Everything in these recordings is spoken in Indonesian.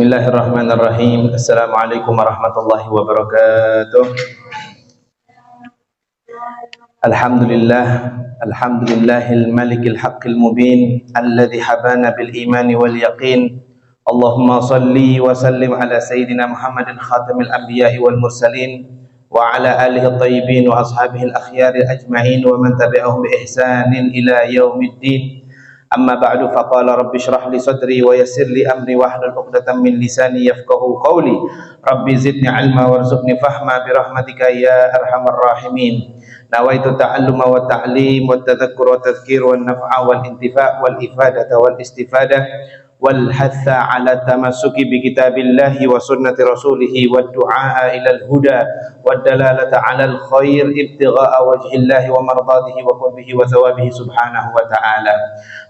Bismillahirrahmanirrahim. Assalamualaikum warahmatullahi wabarakatuh. Alhamdulillahil malikil haqqil mubin alladzi habana bil imani wal yaqin. Allahumma salli wa sallim ala sayyidina Muhammadin khatamil anbiya'i wal mursalin wa ala alihi at-tayyibin wa ashabihi al-akhyari ajma'in wa man tabi'ahum bi ihsanin ila yaumiddin. Amma ba'du, faqala rabbi shrah li sadri wa yassir li amri wahlul 'uqdatam min lisani yafqahu qawli. Rabbi zidni 'ilma warzuqni fahma bi rahmatika ya arhamar rahimin. Nawaitu ta'alluma wa ta'lim wa tadhakkur wa tadhkir wa naf'a wal intifa' wal ifadata wal istifadah wal hatha 'ala tamassuki bi kitabillahi wa sunnati rasulih wad du'a ila al huda wad dalalata 'ala al khair ibtigha'a wajhillahi wa mardatihi wa qurbihi wa thawabihi subhanahu wa ta'ala.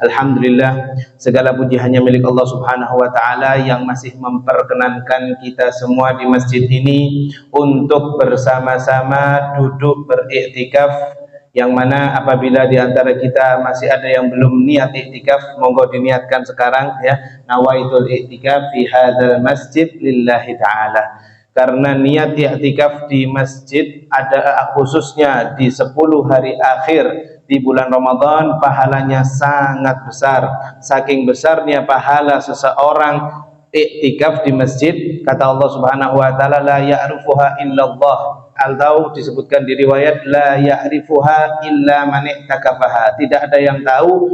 Alhamdulillah, segala puji hanya milik Allah subhanahu wa ta'ala yang masih memperkenankan kita semua di masjid ini untuk bersama-sama duduk beriktikaf, yang mana apabila di antara kita masih ada yang belum niat iktikaf, monggo diniatkan sekarang ya. Nawaitul iktikaf fi hadzal masjid lillahi ta'ala. Karena niat iktikaf di masjid ada khususnya di 10 hari akhir di bulan Ramadan, pahalanya sangat besar. Saking besarnya pahala seseorang iktikaf di masjid, kata Allah Subhanahu wa taala, la ya'rifuha illallah. Atau disebutkan di riwayat, la ya'rifuha illa man i'takafaha. Tidak ada yang tahu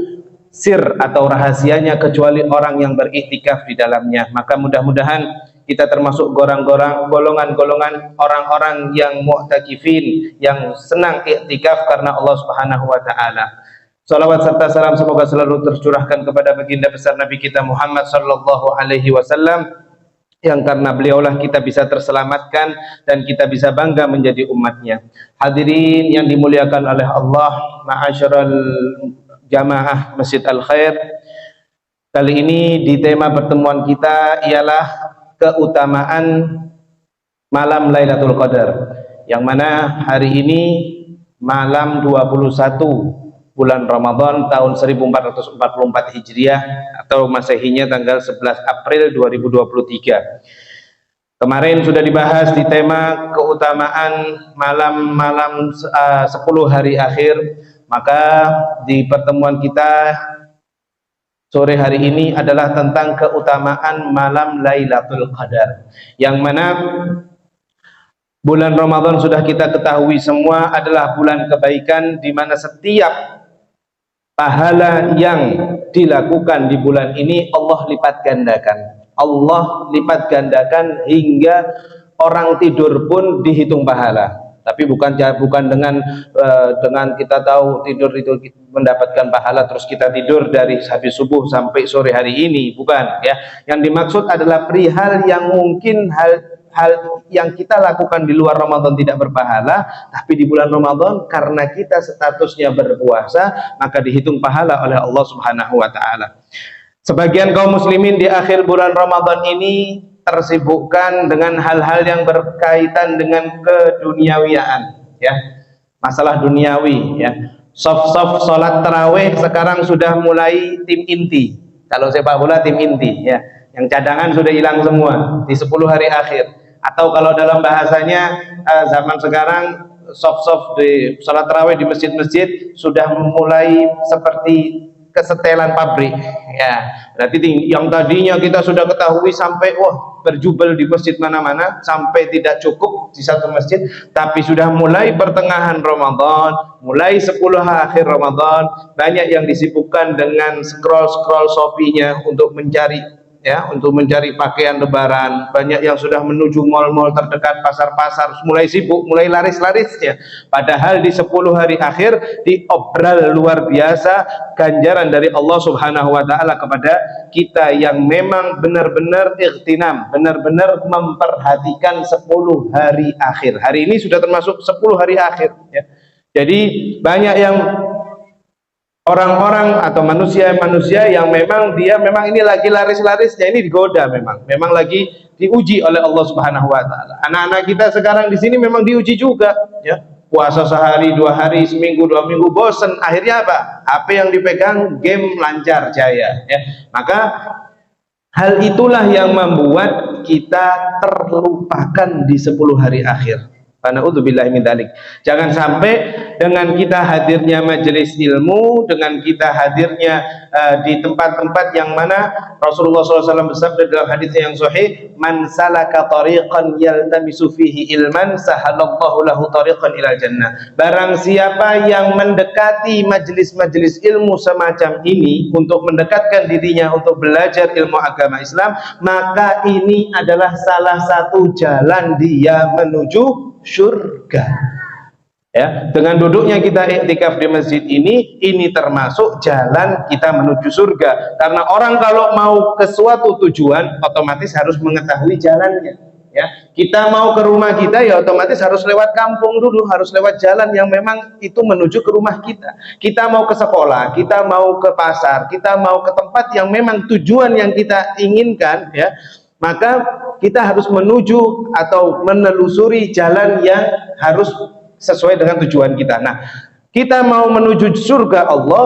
sir atau rahasianya kecuali orang yang beriktikaf di dalamnya. Maka mudah-mudahan kita termasuk golongan-golongan orang-orang yang mu'takifin, yang senang iktikaf karena Allah Subhanahu wa taala. Salawat serta salam semoga selalu tercurahkan kepada baginda besar Nabi kita Muhammad sallallahu alaihi wasallam, yang karena beliaulah kita bisa terselamatkan dan kita bisa bangga menjadi umatnya. Hadirin yang dimuliakan oleh Allah, ma'asyiral jamaah Masjid Al-Khair, kali ini di tema pertemuan kita ialah keutamaan malam Lailatul Qadar, yang mana hari ini malam 21 bulan Ramadan tahun 1444 Hijriah atau Masehinya tanggal 11 April 2023. Kemarin sudah dibahas di tema keutamaan malam-malam 10 hari akhir. Maka di pertemuan kita sore hari ini adalah tentang keutamaan malam Lailatul Qadar, yang mana bulan Ramadan sudah kita ketahui semua adalah bulan kebaikan, di mana setiap pahala yang dilakukan di bulan ini Allah lipat gandakan. Allah lipat gandakan hingga orang tidur pun dihitung pahala. Tapi bukan dengan kita tahu tidur itu mendapatkan pahala terus kita tidur dari habis subuh sampai sore hari ini, bukan ya. Yang dimaksud adalah perihal yang mungkin hal yang kita lakukan di luar Ramadan tidak berpahala, tapi di bulan Ramadan karena kita statusnya berpuasa maka dihitung pahala oleh Allah Subhanahu wa taala. Sebagian kaum muslimin di akhir bulan Ramadan ini tersibukkan dengan hal-hal yang berkaitan dengan keduniawiaan ya, masalah duniawi ya. Soft salat tarawih sekarang sudah mulai tim inti. Kalau sepak bola tim inti ya, yang cadangan sudah hilang semua di 10 hari akhir. Atau kalau dalam bahasanya zaman sekarang, soft di salat tarawih di masjid-masjid sudah mulai seperti kesetelan pabrik ya. Berarti yang tadinya kita sudah ketahui sampai berjubel di masjid mana-mana sampai tidak cukup di satu masjid, tapi sudah mulai pertengahan Ramadan, mulai 10 akhir Ramadan, banyak yang disibukkan dengan scroll Shopee-nya untuk mencari pakaian lebaran. Banyak yang sudah menuju mal-mal terdekat, pasar-pasar, mulai sibuk, mulai laris-larisnya. Padahal di 10 hari akhir diobral luar biasa ganjaran dari Allah Subhanahu wa taala kepada kita yang memang benar-benar ightinam, benar-benar memperhatikan 10 hari akhir. Hari ini sudah termasuk 10 hari akhir ya. Jadi banyak yang orang-orang atau manusia yang memang ini lagi laris-larisnya, ini digoda, memang lagi diuji oleh Allah Subhanahu wa taala. Anak-anak kita sekarang di sini memang diuji juga ya. Puasa sehari, 2 hari, seminggu, 2 minggu, bosen. Akhirnya apa? HP yang dipegang game lancar jaya ya. Maka Hal itulah yang membuat kita terlupakan di 10 hari akhir. Na'udzubillahi min dzalik. Jangan sampai dengan kita hadirnya majelis ilmu, dengan kita hadirnya di tempat-tempat yang mana Rasulullah SAW bersabda dalam hadis yang sahih, "Man salaka tariqan yaltamisu fihi ilman, sahalallahu lahu tariqan ilal jannah." Barang siapa yang mendekati majelis-majelis ilmu semacam ini untuk mendekatkan dirinya untuk belajar ilmu agama Islam, maka ini adalah salah satu jalan dia menuju surga. Ya, dengan duduknya kita iktikaf di masjid ini termasuk jalan kita menuju surga. Karena orang kalau mau ke suatu tujuan otomatis harus mengetahui jalannya. Ya, kita mau ke rumah kita ya otomatis harus lewat kampung dulu, harus lewat jalan yang memang itu menuju ke rumah kita. Kita mau ke sekolah, kita mau ke pasar, kita mau ke tempat yang memang tujuan yang kita inginkan, ya, maka kita harus menuju atau menelusuri jalan yang harus sesuai dengan tujuan kita. Nah, kita mau menuju surga Allah,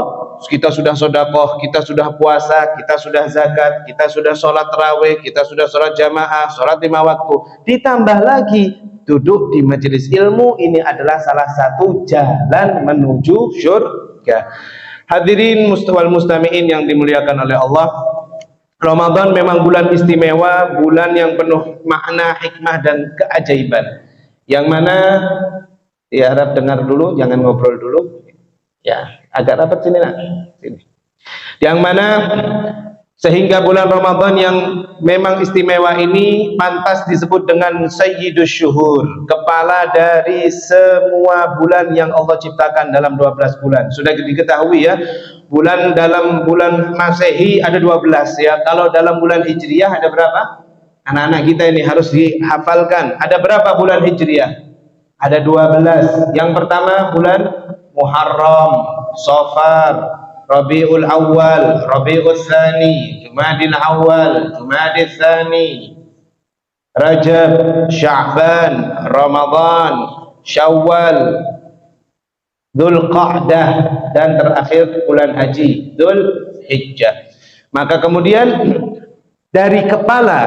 kita sudah sedekah, kita sudah puasa, kita sudah zakat, kita sudah sholat tarawih, kita sudah sholat jamaah, sholat 5 waktu. Ditambah lagi duduk di majelis ilmu, ini adalah salah satu jalan menuju surga. Hadirin wal mustami'in yang dimuliakan oleh Allah, Ramadan memang bulan istimewa, bulan yang penuh makna, hikmah dan keajaiban. Yang mana ya harap dengar dulu, jangan ngobrol dulu. Ya, agak rapat sini nak. Sini. Yang mana sehingga bulan Ramadan yang memang istimewa ini pantas disebut dengan Sayyidus Syuhur, kepala dari semua bulan yang Allah ciptakan dalam 12 bulan. Sudah diketahui ya, bulan dalam bulan Masehi ada 12 ya. Kalau dalam bulan Hijriah ada berapa? Anak-anak kita ini harus dihafalkan. Ada berapa bulan Hijriah? Ada 12. Yang pertama bulan Muharram, Safar, Rabiul Awal, Rabiul Tsani, Jumadil Awal, Jumadil Tsani, Rajab, Sya'ban, Ramadan, Syawal, Dzulqa'dah, dan terakhir bulan haji, Dzulhijjah. Maka kemudian dari kepala,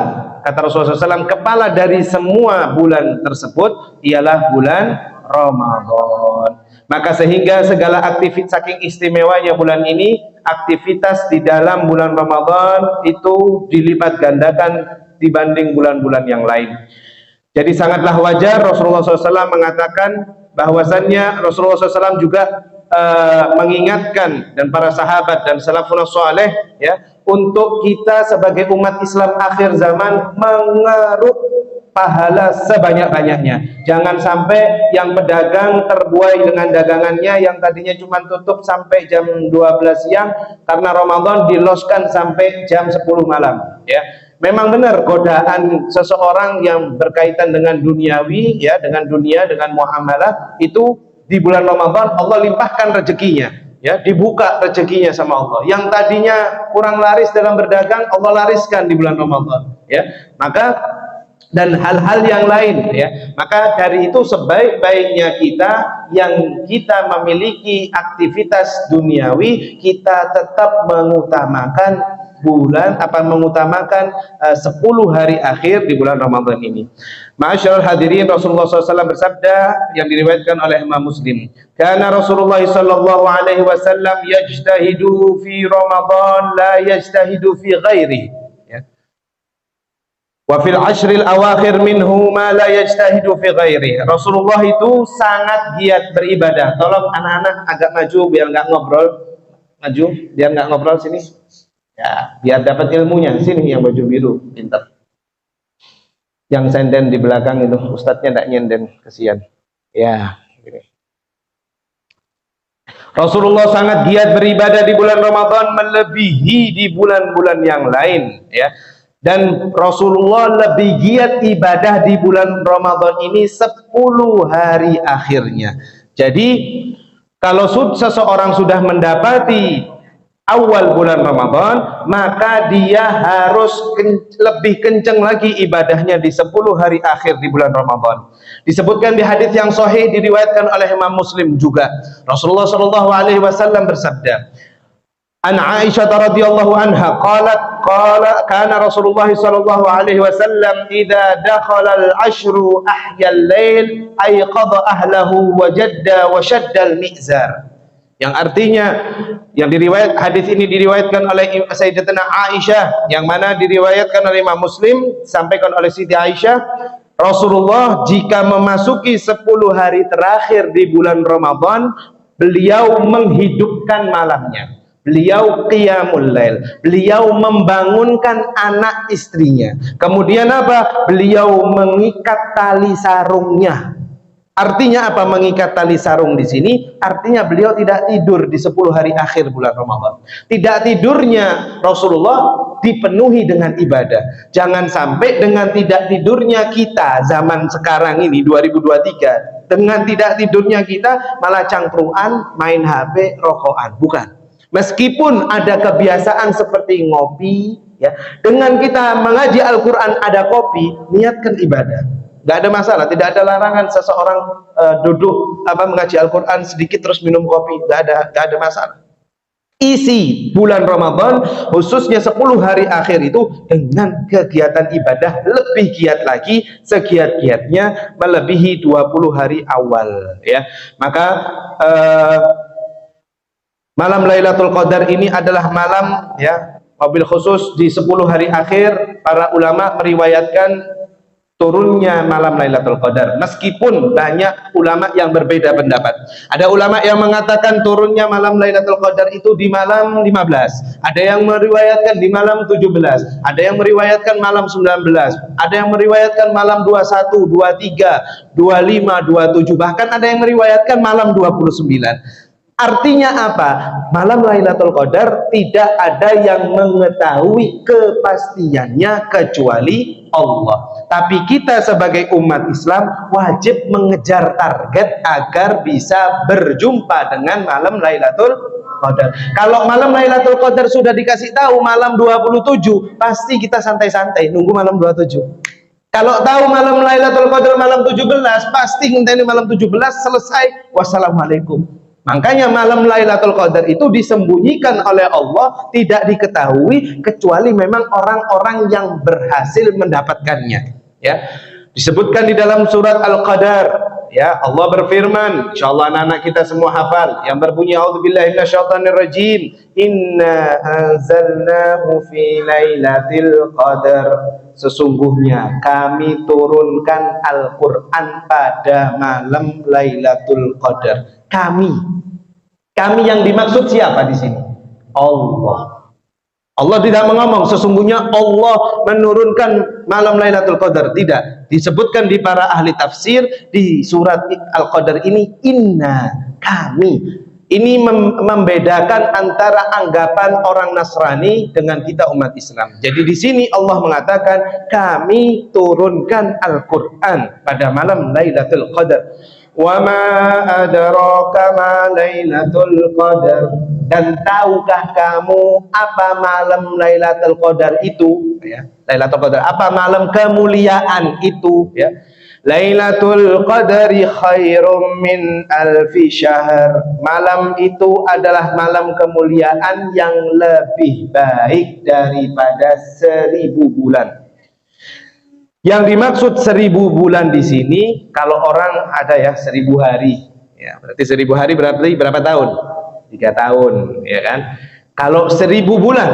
kata Rasulullah SAW, kepala dari semua bulan tersebut ialah bulan Ramadan. Maka sehingga segala aktivitas, saking istimewanya bulan ini, aktivitas di dalam bulan Ramadan itu dilipat gandakan dibanding bulan-bulan yang lain. Jadi sangatlah wajar Rasulullah SAW mengatakan bahwasannya Rasulullah SAW juga mengingatkan, dan para sahabat dan salafun saleh ya, untuk kita sebagai umat Islam akhir zaman mengeruk pahala sebanyak-banyaknya. Jangan sampai yang pedagang terbuai dengan dagangannya yang tadinya cuma tutup sampai jam 12 siang, karena Ramadan diloskan sampai jam 10 malam ya. Memang benar godaan seseorang yang berkaitan dengan duniawi ya, dengan dunia, dengan muamalah, itu di bulan Ramadan Allah limpahkan rezekinya ya, dibuka rezekinya sama Allah. Yang tadinya kurang laris dalam berdagang, Allah lariskan di bulan Ramadan ya. Maka dan hal-hal yang lain ya. Maka dari itu sebaik-baiknya kita yang kita memiliki aktivitas duniawi, kita tetap mengutamakan mengutamakan 10 hari akhir di bulan Ramadan ini. Ma'asyiral hadirin, Rasulullah SAW bersabda yang diriwayatkan oleh Imam Muslim, "Kana Rasulullah sallallahu alaihi wasallam yajtahidu fi Ramadan la yajtahidu fi ghairihi." Wa fil ashril awakhir minhu ma la yajtahidu fi ghairi. Rasulullah itu sangat giat beribadah. Tolong anak-anak agak maju biar nggak ngobrol. Maju biar nggak ngobrol sini. Ya, biar dapat ilmunya. Sini yang baju biru, pintar. Yang senden di belakang itu, ustadznya enggak nyenden, kesian. Ya, gini. Rasulullah sangat giat beribadah di bulan Ramadan melebihi di bulan-bulan yang lain, ya. Dan Rasulullah lebih giat ibadah di bulan Ramadan ini 10 hari akhirnya. Jadi kalau seseorang sudah mendapati awal bulan Ramadan, maka dia harus lebih kencang lagi ibadahnya di 10 hari akhir di bulan Ramadan. Disebutkan di hadis yang sahih diriwayatkan oleh Imam Muslim juga. Rasulullah SAW bersabda, An Aisyah radhiyallahu anha qalat qala kana Rasulullah sallallahu alaihi wasallam idza dakhala al-ashru ahya al-lail ayqadha ahlahu wa jadda wa shadda al-mizar. Yang artinya, yang hadis ini diriwayatkan oleh Sayyidatina Aisyah, yang mana diriwayatkan oleh Imam Muslim, sampaikan oleh Siti Aisyah, Rasulullah jika memasuki 10 hari terakhir di bulan Ramadan, beliau menghidupkan malamnya, beliau qiyamul lail, beliau membangunkan anak istrinya, kemudian apa? Beliau mengikat tali sarungnya. Artinya apa mengikat tali sarung di sini? Artinya beliau tidak tidur di 10 hari akhir bulan Ramadan. Tidak tidurnya Rasulullah dipenuhi dengan ibadah. Jangan sampai dengan tidak tidurnya kita zaman sekarang ini 2023, dengan tidak tidurnya kita malah cangkruan, main HP, rokokan. Bukan. Meskipun ada kebiasaan seperti ngopi, ya, dengan kita mengaji Al-Quran ada kopi, niatkan ibadah. Gak ada masalah, tidak ada larangan seseorang duduk mengaji Al-Quran sedikit terus minum kopi, gak ada masalah. Isi bulan Ramadan khususnya 10 hari akhir itu dengan kegiatan ibadah lebih giat lagi, segiat-giatnya melebihi 20 hari awal, ya. Maka malam Lailatul Qadar ini adalah malam, ya, wabil khusus di 10 hari akhir para ulama meriwayatkan turunnya malam Lailatul Qadar, meskipun banyak ulama yang berbeda pendapat. Ada ulama yang mengatakan turunnya malam Lailatul Qadar itu di malam 15, ada yang meriwayatkan di malam 17, ada yang meriwayatkan malam 19, ada yang meriwayatkan malam 21, 23, 25, 27, bahkan ada yang meriwayatkan malam 29. Artinya apa? Malam Lailatul Qadar tidak ada yang mengetahui kepastiannya kecuali Allah. Tapi kita sebagai umat Islam wajib mengejar target agar bisa berjumpa dengan malam Lailatul Qadar. Kalau malam Lailatul Qadar sudah dikasih tahu malam 27, pasti kita santai-santai nunggu malam 27. Kalau tahu malam Lailatul Qadar malam 17, pasti ngenteni malam 17 selesai, wassalamualaikum. Makanya malam Lailatul Qadar itu disembunyikan oleh Allah, tidak diketahui kecuali memang orang-orang yang berhasil mendapatkannya, ya. Disebutkan di dalam surat Al-Qadar, ya, Allah berfirman, insyaallah anak-anak kita semua hafal, yang berbunyi a'udzubillahi minasyaitonirrajim, inna anzalnahu fi lailatul qadar, sesungguhnya kami turunkan Al-Quran pada malam Lailatul Qadar. Kami yang dimaksud siapa di sini? Allah. Allah tidak mengomong sesungguhnya Allah menurunkan malam Lailatul Qadar, tidak. Disebutkan di para ahli tafsir di surat Al-Qadar ini inna, kami. Ini membedakan antara anggapan orang Nasrani dengan kita umat Islam. Jadi di sini Allah mengatakan kami turunkan Al-Quran pada malam Lailatul Qadar. Wa ma adraka ma Lailatul Qadar, dan tahukah kamu apa malam Lailatul Qadar itu, ya. Lailatul Qadar, apa malam kemuliaan itu, ya. Lailatul Qadari khairum min alfi syahr, malam itu adalah malam kemuliaan yang lebih baik daripada 1000 bulan. Yang dimaksud 1000 bulan di sini, kalau orang ada ya 1000 hari, ya berarti 1000 hari berarti berapa tahun? 3 tahun, ya kan? Kalau 1000 bulan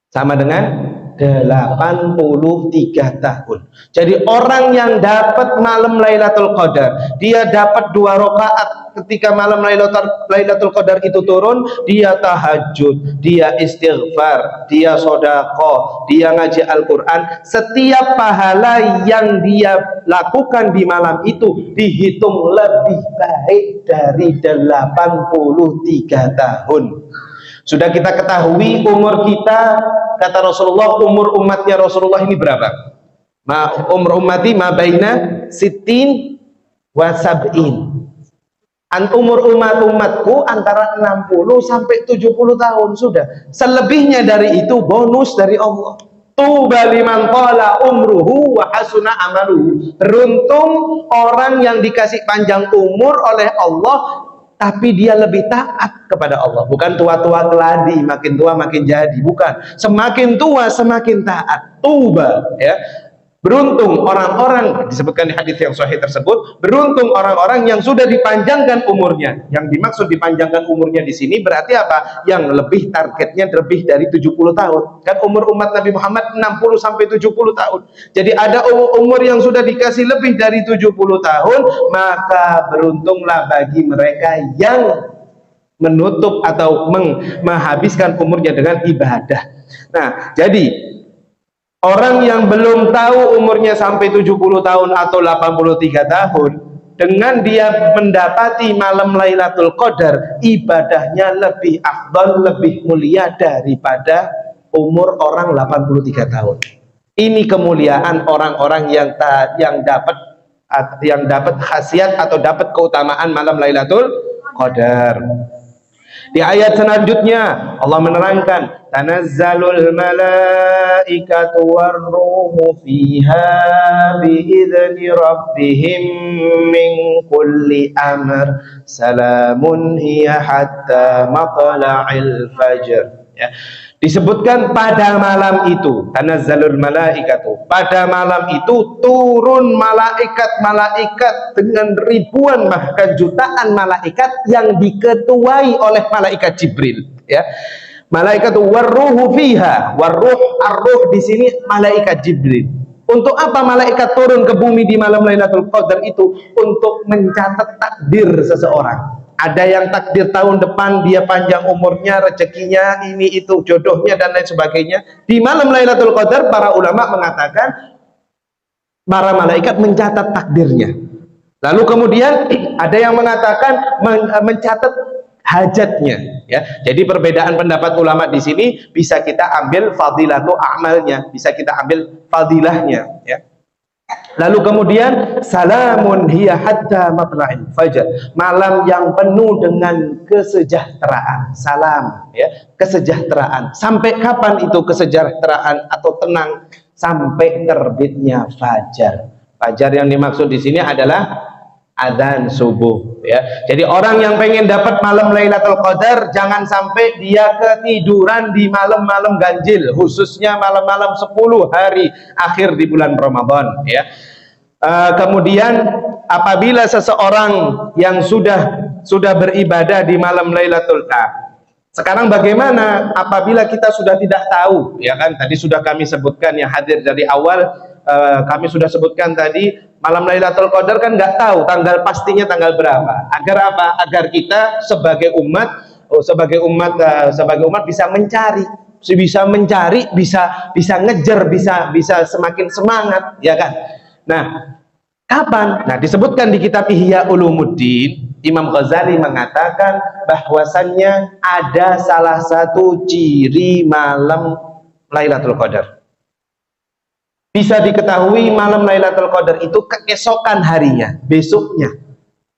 sama dengan 83 tahun. Jadi orang yang dapat malam Lailatul Qadar, dia dapat 2 rakaat ketika malam Lailatul Qadar itu turun, dia tahajud, dia istighfar, dia sedekah, dia ngaji Al-Quran. Setiap pahala yang dia lakukan di malam itu dihitung lebih baik dari 83 tahun. Sudah kita ketahui umur kita, kata Rasulullah, umur umatnya Rasulullah ini berapa? Umur ummati ma baina sittin wa sab'in. Umur umatku antara 60 sampai 70 tahun sudah. Selebihnya dari itu bonus dari Allah. Tuba liman qala umruhu wa hasuna amaluhu. Beruntung orang yang dikasih panjang umur oleh Allah tapi dia lebih taat kepada Allah. Bukan tua-tua keladi, makin tua makin jadi, bukan. Semakin tua semakin taat. Tuba, ya. Beruntung orang-orang, disebutkan di hadis yang sahih tersebut, beruntung orang-orang yang sudah dipanjangkan umurnya. Yang dimaksud dipanjangkan umurnya di sini berarti apa? Yang lebih targetnya lebih dari 70 tahun. Kan umur umat Nabi Muhammad 60 sampai 70 tahun. Jadi ada umur yang sudah dikasih lebih dari 70 tahun, maka beruntunglah bagi mereka yang menutup atau menghabiskan umurnya dengan ibadah. Nah, jadi orang yang belum tahu umurnya sampai 70 tahun atau 83 tahun, dengan dia mendapati malam Lailatul Qadar, ibadahnya lebih afdal, lebih mulia daripada umur orang 83 tahun. Ini kemuliaan orang-orang yang dapat khasiat atau dapat keutamaan malam Lailatul Qadar. Di ayat selanjutnya Allah menerangkan, tanazzalul malaikatu warruhu fiha biizni rabbihim min kulli amr salamun hiya hatta matla'il fajr. Ya. Disebutkan pada malam itu, tanazzalul malaikatu, pada malam itu turun malaikat-malaikat dengan ribuan bahkan jutaan malaikat yang diketuai oleh malaikat Jibril, ya. Malaikat warruhu fiha, warruh, arruh di sini malaikat Jibril. Untuk apa malaikat turun ke bumi di malam Lailatul Qadar itu? Untuk mencatat takdir seseorang. Ada yang takdir tahun depan dia panjang umurnya, rezekinya, ini itu, jodohnya dan lain sebagainya. Di malam Lailatul Qadar para ulama mengatakan para malaikat mencatat takdirnya. Lalu kemudian ada yang mengatakan mencatat hajatnya, ya. Jadi perbedaan pendapat ulama di sini bisa kita ambil fadilatu amalnya, bisa kita ambil fadilahnya, ya. Lalu kemudian salamun hiya hatta matla'il fajar, malam yang penuh dengan kesejahteraan. Salam, ya, kesejahteraan. Sampai kapan itu kesejahteraan atau tenang? Sampai terbitnya fajar. Fajar yang dimaksud di sini adalah adzan subuh, ya. Jadi orang yang pengen dapat malam Lailatul Qadar, jangan sampai dia ketiduran di malam-malam ganjil, khususnya malam-malam 10 hari akhir di bulan Ramadan, ya. Kemudian apabila seseorang yang sudah beribadah di malam Lailatul Qadar, sekarang bagaimana apabila kita sudah tidak tahu, ya kan? Tadi sudah kami sebutkan, yang hadir dari awal, kami sudah sebutkan tadi, malam Lailatul Qadar kan nggak tahu tanggal pastinya tanggal berapa. Agar apa? Agar kita sebagai umat bisa mencari, bisa ngejar, bisa semakin semangat, ya kan? Nah, kapan? Nah, disebutkan di kitab Ihya Ulumuddin, Imam Ghazali mengatakan bahwasannya ada salah satu ciri malam Lailatul Qadar. Bisa diketahui malam Lailatul Qadar itu keesokan harinya, besoknya.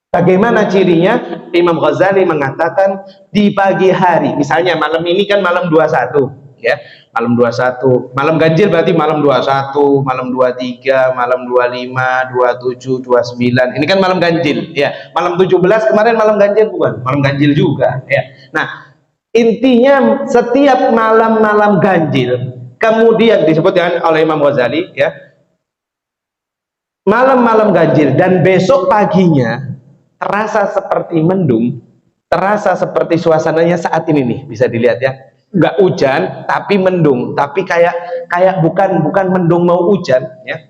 Bagaimana cirinya? Imam Ghazali mengatakan di pagi hari, misalnya malam ini kan malam 21, ya. Malam 21, malam ganjil berarti malam 21, malam 23, malam 25, 27, 29. Ini kan malam ganjil, ya. Malam 17 kemarin malam ganjil bukan? Malam ganjil juga, ya. Nah, intinya setiap malam-malam ganjil, kemudian disebutkan oleh Imam Ghazali, ya, malam-malam ganjil dan besok paginya terasa seperti mendung, terasa seperti suasananya saat ini nih, bisa dilihat, ya. Nggak hujan tapi mendung, tapi kayak bukan mendung mau hujan, ya.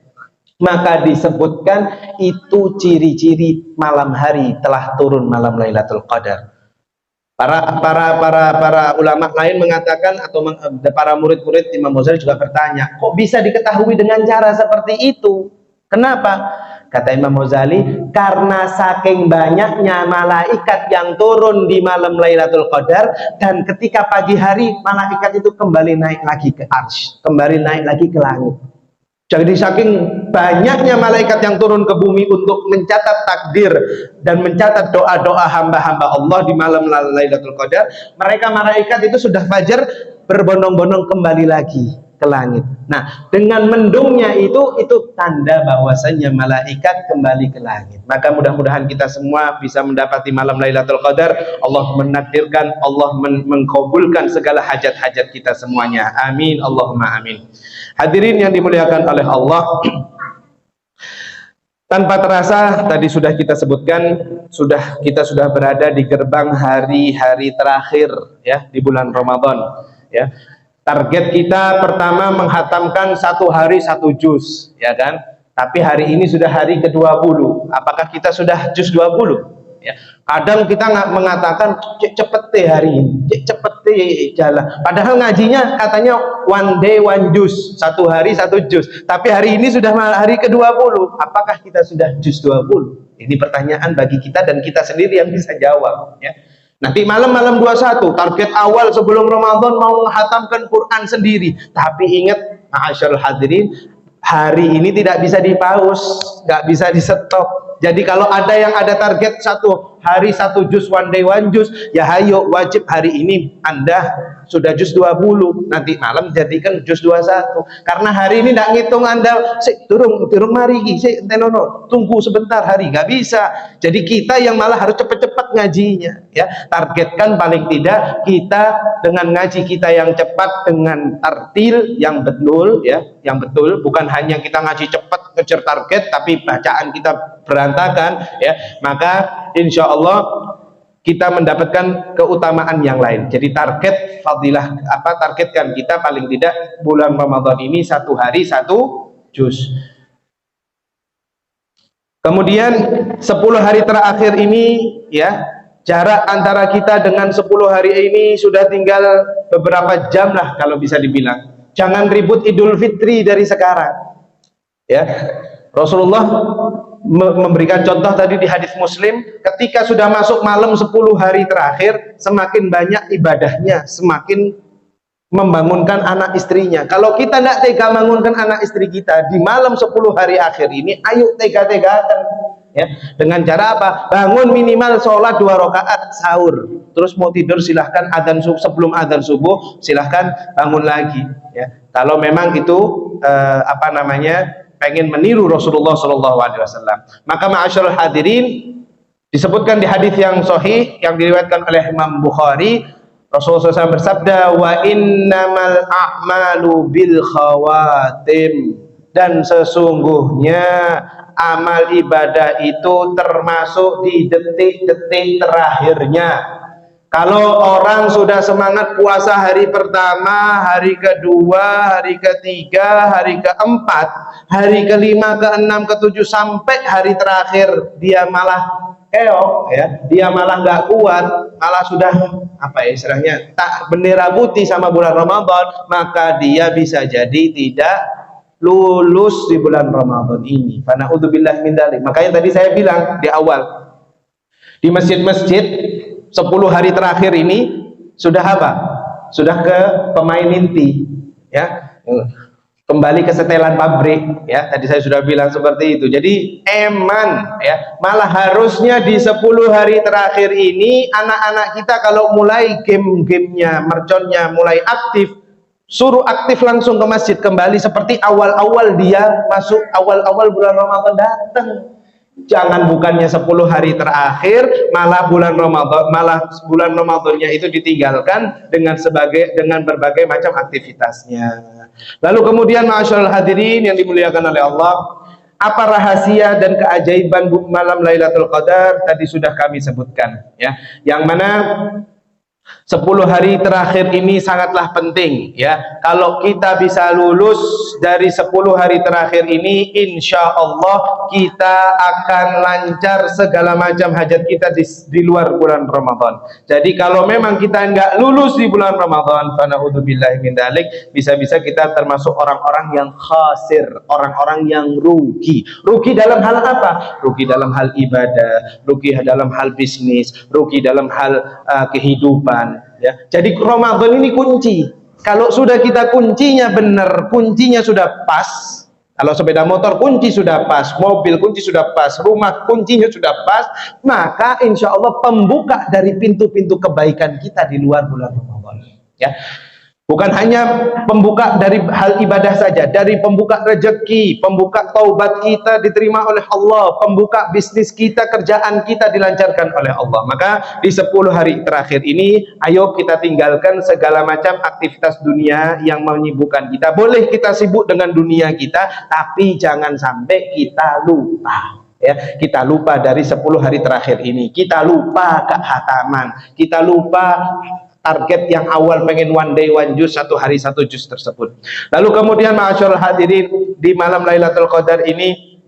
Maka disebutkan itu ciri-ciri malam hari telah turun malam Lailatul Qadar. Para ulama lain mengatakan, atau para murid-murid Imam Ghazali juga bertanya, kok bisa diketahui dengan cara seperti itu? Kenapa? Kata Imam Ghazali, karena saking banyaknya malaikat yang turun di malam Lailatul Qadar, dan ketika pagi hari malaikat itu kembali naik lagi ke arsy, kembali naik lagi ke langit. Jadi saking banyaknya malaikat yang turun ke bumi untuk mencatat takdir dan mencatat doa-doa hamba-hamba Allah di malam Lailatul Qadar, mereka malaikat itu sudah fajar berbondong-bondong kembali lagi ke langit. Nah, dengan mendungnya itu tanda bahwasanya malaikat kembali ke langit. Maka mudah-mudahan kita semua bisa mendapati malam Lailatul Qadar. Allah menakdirkan, Allah mengkabulkan segala hajat-hajat kita semuanya. Amin, Allahumma amin. Hadirin yang dimuliakan oleh Allah, tanpa terasa tadi sudah kita sebutkan, kita sudah berada di gerbang hari-hari terakhir ya di bulan Ramadan ya. Target kita pertama menghatamkan 1 hari 1 juz, ya kan? Tapi hari ini sudah hari ke-20. Apakah kita sudah juz 20? Ya. Kadang kita nggak mengatakan cepet deh hari ini, cepet deh jalan. Padahal ngajinya katanya one day one juz, 1 hari 1 juz. Tapi hari ini sudah hari ke-20. Apakah kita sudah juz 20? Ini pertanyaan bagi kita dan kita sendiri yang bisa jawab, ya. Nanti malam 21, target awal sebelum Ramadan mau menghatamkan Quran sendiri. Tapi ingat, ma'asyarul hadirin, hari ini tidak bisa dipaus, nggak bisa di stop. Jadi kalau ada yang ada target 1 hari 1 juz, one day one juz, ya hayo, wajib hari ini Anda sudah juz 20, nanti malam jadikan juz 21. Karena hari ini tidak ngitung Anda, turun mari, tunggu sebentar hari, nggak bisa. Jadi kita yang malah harus cepat-cepat ngajinya, ya. Targetkan paling tidak kita dengan ngaji kita yang cepat, dengan tartil yang betul, ya, yang betul, bukan hanya kita ngaji cepat kejar target tapi bacaan kita berantakan, ya. Maka insya Allah kita mendapatkan keutamaan yang lain. Jadi target fadilah targetkan kita paling tidak bulan Ramadan ini 1 hari 1 juz. Kemudian 10 hari terakhir ini, ya, jarak antara kita dengan 10 hari ini sudah tinggal beberapa jam lah kalau bisa dibilang. Jangan ribut Idul Fitri dari sekarang, ya. Rasulullah memberikan contoh tadi di hadis Muslim, ketika sudah masuk malam 10 hari terakhir, semakin banyak ibadahnya, semakin membangunkan anak istrinya. Kalau kita tidak tega membangunkan anak istri kita di malam 10 hari akhir ini, ayo tega-tegakan, ya. Dengan cara apa? Bangun minimal sholat 2 rakaat sahur, terus mau tidur silahkan, sebelum adzan subuh silahkan bangun lagi, ya. Kalau memang itu pengen meniru Rasulullah SAW. Maka ma'asyarul hadirin, disebutkan di hadis yang sahih yang diriwayatkan oleh Imam Bukhari, Rasulullah SAW bersabda, wa innamal a'malu bil khawatim, dan sesungguhnya amal ibadah itu termasuk di detik-detik terakhirnya. Kalau orang sudah semangat puasa hari pertama, hari kedua, hari ketiga, hari keempat, hari kelima, keenam, ketujuh, sampai hari terakhir dia malah keok, ya, dia malah nggak kuat, malah sudah istilahnya tak bendera putih sama bulan Ramadan, maka dia bisa jadi tidak lulus di bulan Ramadan ini. Fana'udzubillah min dzalik. Makanya tadi saya bilang di awal, di masjid-masjid 10 hari terakhir ini sudah apa? Sudah ke pemain inti, ya. Kembali ke setelan pabrik, ya. Tadi saya sudah bilang seperti itu. Jadi eman, ya. Malah harusnya di 10 hari terakhir ini anak-anak kita kalau mulai game-gamenya, merconnya mulai aktif, suruh aktif langsung ke masjid kembali seperti awal-awal dia masuk, awal-awal bulan Ramadan datang. Jangan bukannya 10 hari terakhir malah bulan Ramadannya itu ditinggalkan dengan berbagai macam aktivitasnya. Lalu kemudian ma'asyarul hadirin yang dimuliakan oleh Allah, apa rahasia dan keajaiban malam Lailatul Qadar tadi sudah kami sebutkan, ya. Yang mana 10 hari terakhir ini sangatlah penting, ya. Kalau kita bisa lulus dari 10 hari terakhir ini, insya Allah kita akan lancar segala macam hajat kita di luar bulan Ramadan. Jadi kalau memang kita nggak lulus di bulan Ramadan, fana'udzubillahi min dzalik, bisa-bisa kita termasuk orang-orang yang khasir, orang-orang yang rugi. Rugi dalam hal apa? Rugi dalam hal ibadah, rugi dalam hal bisnis, rugi dalam hal kehidupan. Ya, jadi Ramadan ini kunci. Kalau sudah kita kuncinya benar, kuncinya sudah pas. Kalau sepeda motor kunci sudah pas, mobil kunci sudah pas, rumah kuncinya sudah pas, maka insya Allah pembuka dari pintu-pintu kebaikan kita di luar bulan Ramadan. Ya, Bukan hanya pembuka dari hal ibadah saja, dari pembuka rezeki, pembuka taubat kita diterima oleh Allah, pembuka bisnis kita, kerjaan kita dilancarkan oleh Allah. Maka di 10 hari terakhir ini, ayo kita tinggalkan segala macam aktivitas dunia yang menyibukkan kita. Boleh kita sibuk dengan dunia kita, tapi jangan sampai kita lupa. Ya, kita lupa dari 10 hari terakhir ini, kita lupa kehataman, kita lupa target yang awal pengen one day one juz, 1 hari 1 juz tersebut. Lalu kemudian ma'asyiral hadirin, di malam Lailatul Qadar ini,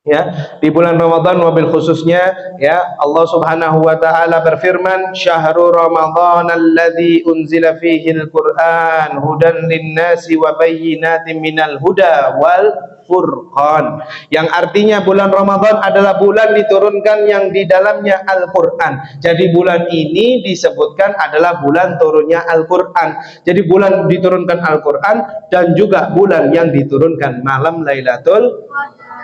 ya, di bulan Ramadan wabil khususnya, ya, Allah Subhanahu wa taala berfirman, "Syahrul Ramadan alladzi unzila fihi al-Qur'an hudan lin-nasi wa bayyinatin minal huda wal Furqan," yang artinya bulan Ramadan adalah bulan diturunkan yang di dalamnya Al-Quran. Jadi bulan ini disebutkan adalah bulan turunnya Al-Quran. Jadi bulan diturunkan Al-Quran dan juga bulan yang diturunkan malam Lailatul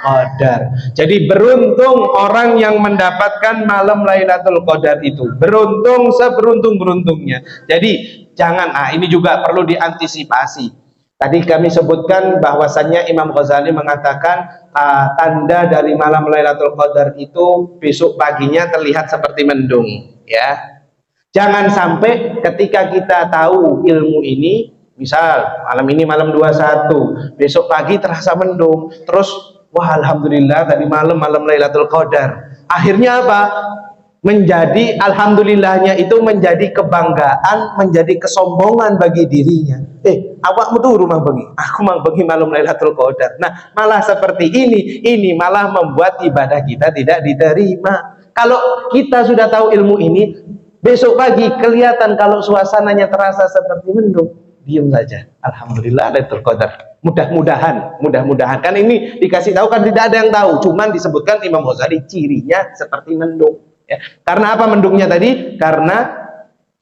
Qadar. Jadi beruntung orang yang mendapatkan malam Lailatul Qadar itu. Beruntung seberuntung-beruntungnya. Jadi jangan, ini juga perlu diantisipasi. Tadi kami sebutkan bahwasannya Imam Ghazali mengatakan tanda dari malam Lailatul Qadar itu besok paginya terlihat seperti mendung, ya. Jangan sampai ketika kita tahu ilmu ini, misal malam ini malam 21, besok pagi terasa mendung, terus wah alhamdulillah tadi malam Lailatul Qadar. Akhirnya apa? Menjadi alhamdulillahnya itu menjadi kebanggaan, menjadi kesombongan bagi dirinya. Awakmu tuh rumah bengi, aku mang bengi malam Lailatul Qadar. Nah, malah seperti ini malah membuat ibadah kita tidak diterima. Kalau kita sudah tahu ilmu ini, besok pagi kelihatan kalau suasananya terasa seperti mendung, diam saja. Alhamdulillah Lailatul Qadar. Mudah-mudahan kan ini dikasih tahu, kan tidak ada yang tahu, cuman disebutkan Imam Ghazali cirinya seperti mendung. Ya. Karena apa mendungnya tadi? Karena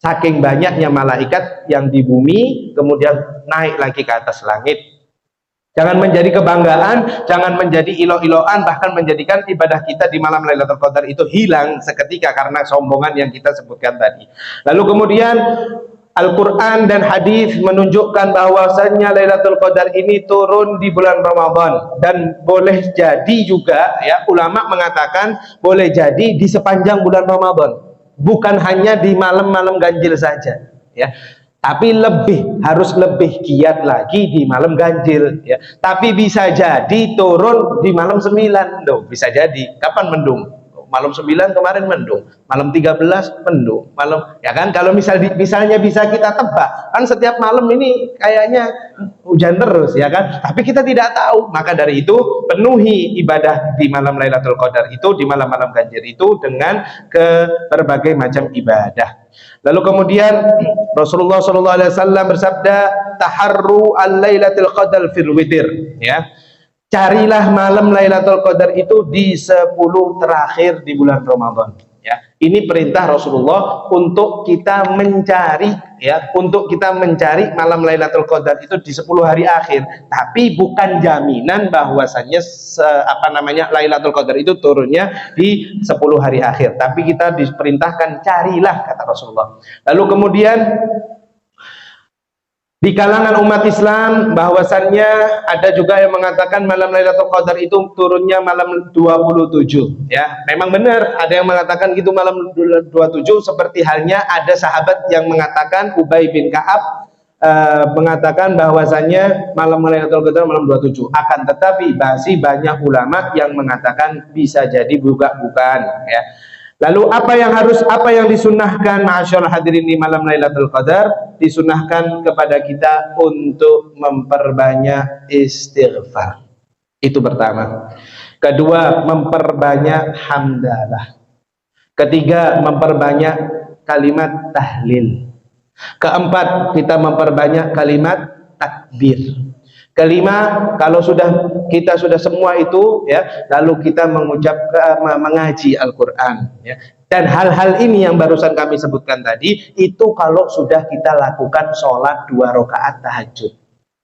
saking banyaknya malaikat yang di bumi kemudian naik lagi ke atas langit. Jangan menjadi kebanggaan, jangan menjadi ilo-iloan, bahkan menjadikan ibadah kita di malam Lailatul Qadar itu hilang seketika karena sombongan yang kita sebutkan tadi. Lalu kemudian Al-Quran dan hadis menunjukkan bahwasannya Lailatul Qadar ini turun di bulan Ramadan, dan boleh jadi juga, ya, ulama mengatakan boleh jadi di sepanjang bulan Ramadan, bukan hanya di malam-malam ganjil saja, ya, tapi harus lebih giat lagi di malam ganjil, ya. Tapi bisa jadi turun di malam 9, bisa jadi. Kapan mendung? Malam 9 kemarin mendung, malam 13 mendung, malam, ya kan, kalau misalnya bisa kita tebak, kan setiap malam ini kayaknya hujan terus, ya kan, tapi kita tidak tahu. Maka dari itu penuhi ibadah di malam Lailatul Qadar itu, di malam-malam ganjil itu dengan berbagai macam ibadah. Lalu kemudian Rasulullah SAW bersabda, taharru al-lailatul qadar fil witir, ya. Carilah malam Lailatul Qadar itu di 10 terakhir di bulan Ramadan, ya. Ini perintah Rasulullah untuk kita mencari, ya, untuk kita mencari malam Lailatul Qadar itu di 10 hari akhir. Tapi bukan jaminan bahwasannya Lailatul Qadar itu turunnya di 10 hari akhir. Tapi kita diperintahkan carilah, kata Rasulullah. Lalu kemudian di kalangan umat Islam bahwasannya ada juga yang mengatakan malam Lailatul Qadar itu turunnya malam 27, ya. Memang benar ada yang mengatakan gitu, malam 27, seperti halnya ada sahabat yang mengatakan, Ubay bin Ka'ab mengatakan bahwasannya malam Lailatul Qadar malam 27. Akan tetapi masih banyak ulama yang mengatakan bisa jadi bukan, ya. Lalu apa yang disunnahkan ma'asyiral hadirin di malam Lailatul Qadar? Disunnahkan kepada kita untuk memperbanyak istighfar. Itu pertama. Kedua, memperbanyak hamdalah. Ketiga, memperbanyak kalimat tahlil. Keempat, kita memperbanyak kalimat takbir. Kelima, kalau kita sudah semua itu, ya, lalu kita mengaji Al-Quran, ya. Dan hal-hal ini yang barusan kami sebutkan tadi, itu kalau sudah kita lakukan sholat 2 rakaat tahajud.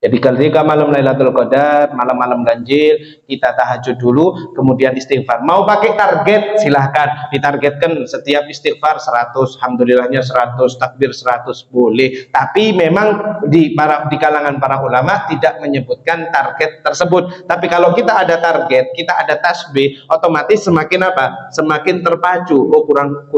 Jadi ketika malam Lailatul Qadar, malam-malam ganjil, kita tahajud dulu, kemudian istighfar. Mau pakai target, silahkan. Ditargetkan setiap istighfar 100, alhamdulillahnya 100, takbir 100, boleh. Tapi memang di kalangan para ulama tidak menyebutkan target tersebut. Tapi kalau kita ada target, kita ada tasbih, otomatis semakin apa? Semakin terpacu. Oh, kurang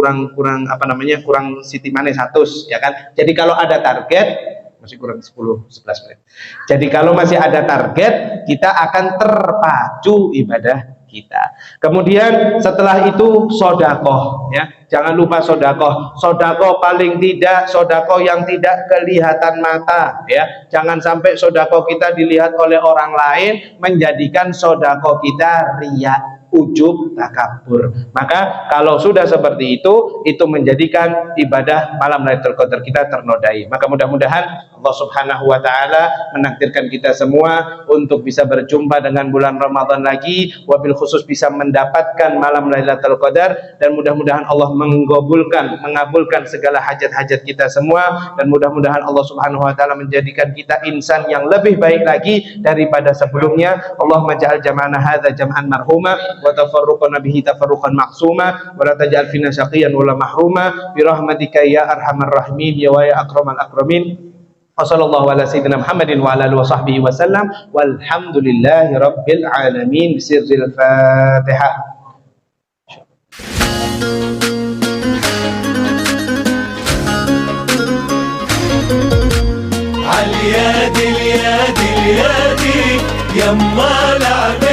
apa namanya? Kurang siti mana 100, ya kan? Jadi kalau ada target, masih kurang 10-11 menit. Jadi kalau masih ada target, kita akan terpacu ibadah kita. Kemudian setelah itu sodakoh, ya, jangan lupa sodakoh. Sodakoh paling tidak sodakoh yang tidak kelihatan mata, ya. Jangan sampai sodakoh kita dilihat oleh orang lain menjadikan sodakoh kita riya, ujub, takabur. Maka kalau sudah seperti itu menjadikan ibadah malam Lailatul Qadar kita ternodai. Maka mudah-mudahan Allah Subhanahu wa taala menakdirkan kita semua untuk bisa berjumpa dengan bulan Ramadan lagi, wabil khusus bisa mendapatkan malam Lailatul Qadar, dan mudah-mudahan Allah mengabulkan segala hajat-hajat kita semua, dan mudah-mudahan Allah Subhanahu wa taala menjadikan kita insan yang lebih baik lagi daripada sebelumnya. Allahumma ja'al jam'ana hadza jam'an marhuma wa tafarruqana bihi tafarruqan ma'suma wa la taj'al fina syaqiyan wa la mahruma bi rahmatika ya arhamar rahimin ya wa ya akramal akramin. Wassallallahu ala sayyidina Muhammadin wa ala alihi wa sahbihi wa sallam walhamdulillahi rabbil alamin bisirril Fatihah. عاليادي اليادي اليادي يما العبيد